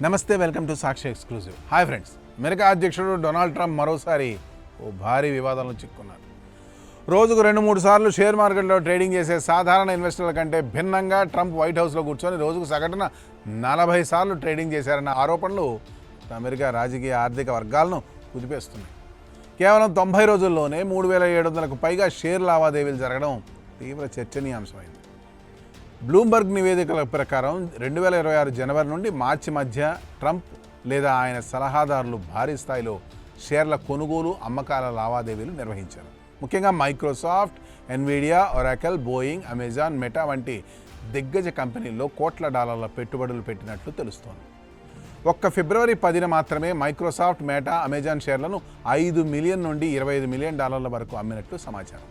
నమస్తే, welcome to Sakshi exclusive. Hi friends, America అధ్యక్షుడు Donald Trump మరోసారి ఓ భారీ వివాదంలో చిక్కుకున్నారు. రోజుకు 2-3 సార్లు షేర్ మార్కెట్లో ట్రేడింగ్ చేసే సాధారణ ఇన్వెస్టర్ల కంటే భిన్నంగా ట్రంప్ వైట్ హౌస్లో కూర్చొని రోజుకు సగటున 40 సార్లు ట్రేడింగ్ చేశారన్న ఆరోపణలు అమెరికా రాజకీయ ఆర్థిక వర్గాలను కుదిపేస్తున్నాయి. కేవలం 90 రోజుల్లోనే 3,700కు పైగా షేర్ లావాదేవీలు జరగడం తీవ్ర చర్చనీయాంశమైంది. బ్లూంబర్గ్ నివేదికల ప్రకారం 2026 జనవరి నుండి మార్చి మధ్య ట్రంప్ లేదా ఆయన సలహాదారులు భారీ స్థాయిలో షేర్ల కొనుగోలు, అమ్మకాల లావాదేవీలు నిర్వహించారు. ముఖ్యంగా Microsoft, Nvidia, Oracle, Boeing, Amazon, meta వంటి దిగ్గజ కంపెనీల్లో కోట్ల డాలర్ల పెట్టుబడులు పెట్టినట్లు తెలుస్తోంది. ఒక్క ఫిబ్రవరి 10న మాత్రమే మైక్రోసాఫ్ట్, మెటా, అమెజాన్ షేర్లను $5 మిలియన్ నుండి $25 మిలియన్ వరకు అమ్మినట్లు సమాచారం.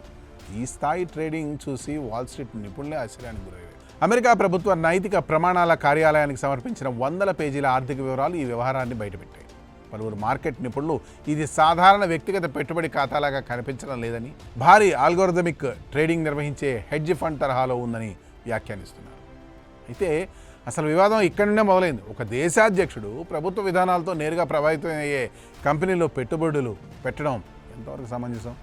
ఈ స్థాయి ట్రేడింగ్ చూసి వాల్ స్ట్రీట్ నిపుణులే ఆశ్చర్యానికి గురయ్యారు. అమెరికా ప్రభుత్వ నైతిక ప్రమాణాల కార్యాలయానికి సమర్పించిన 100 పేజీల ఆర్థిక వివరాలు ఈ వ్యవహారాన్ని బయటపెట్టాయి. పలువురు మార్కెట్ నిపుణులు ఇది సాధారణ వ్యక్తిగత పెట్టుబడి ఖాతాలాగా కనిపించడం లేదని, భారీ ఆల్గోరిథమిక్ ట్రేడింగ్ నిర్వహించే హెడ్జ్ ఫండ్ తరహాలో ఉందని వ్యాఖ్యానిస్తున్నారు. అయితే అసలు వివాదం ఇక్కడి నుండే మొదలైంది. ఒక దేశాధ్యక్షుడు ప్రభుత్వ విధానాలతో నేరుగా ప్రభావితం అయ్యే కంపెనీలో పెట్టుబడులు పెట్టడం ఎంతవరకు సమంజసం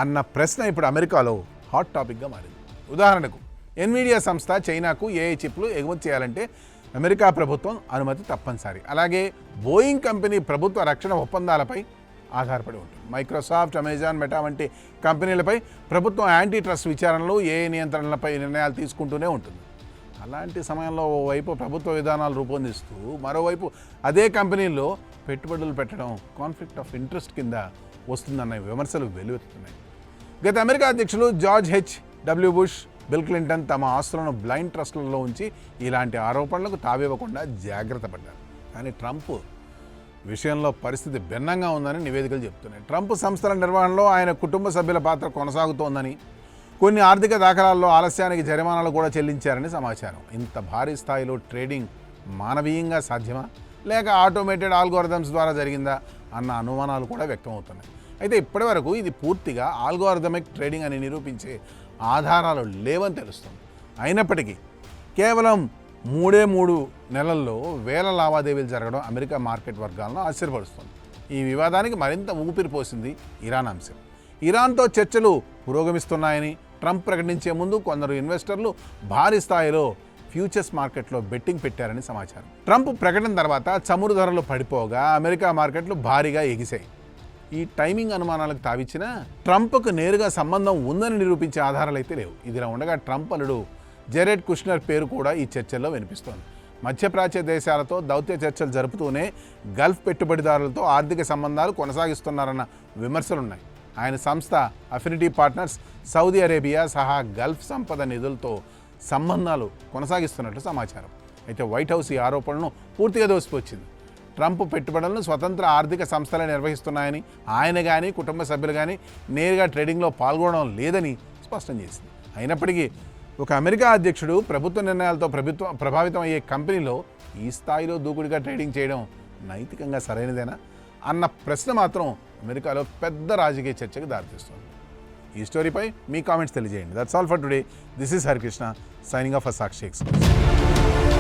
అన్న ప్రశ్న ఇప్పుడు అమెరికాలో హాట్ టాపిక్గా మారింది. ఉదాహరణకు, ఎన్విడియా సంస్థ చైనాకు ఏఐ చిప్లు ఎగుమతి చేయాలంటే అమెరికా ప్రభుత్వం అనుమతి తప్పనిసరి. అలాగే బోయింగ్ కంపెనీ ప్రభుత్వ రక్షణ ఒప్పందాలపై ఆధారపడి ఉంటుంది. మైక్రోసాఫ్ట్, అమెజాన్, మెటా వంటి కంపెనీలపై ప్రభుత్వం యాంటీ ట్రస్ట్ విచారణలు, ఏఐ నియంత్రణలపై నిర్ణయాలు తీసుకుంటూనే ఉంటుంది. అలాంటి సమయంలో ఓవైపు ప్రభుత్వ విధానాలు రూపొందిస్తూ మరోవైపు అదే కంపెనీల్లో పెట్టుబడులు పెట్టడం కాన్ఫ్లిక్ట్ ఆఫ్ ఇంట్రెస్ట్ కింద వస్తుందన్న విమర్శలు వెల్లువెత్తుతున్నాయి. గత అమెరికా అధ్యక్షులు జార్జ్ హెచ్.డబ్ల్యూ. బుష్, బిల్ క్లింటన్ తమ ఆస్తులను బ్లైండ్ ట్రస్ట్లలో ఉంచి ఇలాంటి ఆరోపణలకు తావివ్వకుండా జాగ్రత్త పడ్డారు. కానీ ట్రంప్ విషయంలో పరిస్థితి భిన్నంగా ఉందని నివేదికలు చెబుతున్నాయి. ట్రంప్ సంస్థల నిర్వహణలో ఆయన కుటుంబ సభ్యుల పాత్ర కొనసాగుతోందని, కొన్ని ఆర్థిక దాఖలాల్లో ఆలస్యానికి జరిమానాలు కూడా చెల్లించారని సమాచారం. ఇంత భారీ స్థాయిలో ట్రేడింగ్ మానవీయంగా సాధ్యమా, లేక ఆటోమేటెడ్ ఆల్గోరిథమ్స్ ద్వారా జరిగిందా అన్న అనుమానాలు కూడా వ్యక్తమవుతున్నాయి. అయితే ఇప్పటి వరకు ఇది పూర్తిగా ఆల్గోరిథమిక్ ట్రేడింగ్ అని నిరూపించే ఆధారాలు లేవని తెలుస్తుంది. అయినప్పటికీ కేవలం 3 నెలల్లో వేల లావాదేవీలు జరగడం అమెరికా మార్కెట్ వర్గాలను ఆశ్చర్యపరుస్తుంది. ఈ వివాదానికి మరింత ఊపిరి పోసింది ఇరాన్ అంశం. ఇరాన్తో చర్చలు పురోగమిస్తున్నాయని ట్రంప్ ప్రకటించే ముందు కొందరు ఇన్వెస్టర్లు భారీ స్థాయిలో ఫ్యూచర్స్ మార్కెట్లో బెట్టింగ్ పెట్టారని సమాచారం. ట్రంప్ ప్రకటన తర్వాత చమురు ధరలు పడిపోగా అమెరికా మార్కెట్లు భారీగా ఎగిశాయి. ఈ టైమింగ్ అనుమానాలకు తావిచ్చినా ట్రంప్కు నేరుగా సంబంధం ఉందని నిరూపించే ఆధారాలు అయితే లేవు. ఇదిలా ఉండగా ట్రంప్ అల్లుడు జెరెడ్ కుష్నర్ పేరు కూడా ఈ చర్చల్లో వినిపిస్తోంది. మధ్యప్రాచ్య దేశాలతో దౌత్య చర్చలు జరుపుతూనే గల్ఫ్ పెట్టుబడిదారులతో ఆర్థిక సంబంధాలు కొనసాగిస్తున్నారన్న విమర్శలున్నాయి. ఆయన సంస్థ అఫినిటీ పార్ట్నర్స్ సౌదీ అరేబియా సహా గల్ఫ్ సంపద నిధులతో సంబంధాలు కొనసాగిస్తున్నట్లు సమాచారం. అయితే వైట్ హౌస్ ఈ ఆరోపణలను పూర్తిగా దోసిపుచ్చింది. ట్రంప్ పెట్టుబడులను స్వతంత్ర ఆర్థిక సంస్థలే నిర్వహిస్తున్నాయని, ఆయన కానీ కుటుంబ సభ్యులు కానీ నేరుగా ట్రేడింగ్లో పాల్గొనడం లేదని స్పష్టం చేసింది. అయినప్పటికీ ఒక అమెరికా అధ్యక్షుడు ప్రభుత్వ నిర్ణయాలతో ప్రభావితం అయ్యే కంపెనీలో ఈ స్థాయిలో దూకుడుగా ట్రేడింగ్ చేయడం నైతికంగా సరైనదేనా అన్న ప్రశ్న మాత్రం అమెరికాలో పెద్ద రాజకీయ చర్చకు దారితీస్తుంది. ఈ స్టోరీపై మీ కామెంట్స్ తెలియజేయండి. That's all for today. This is Harikrishna signing off for Sakshi exclusive.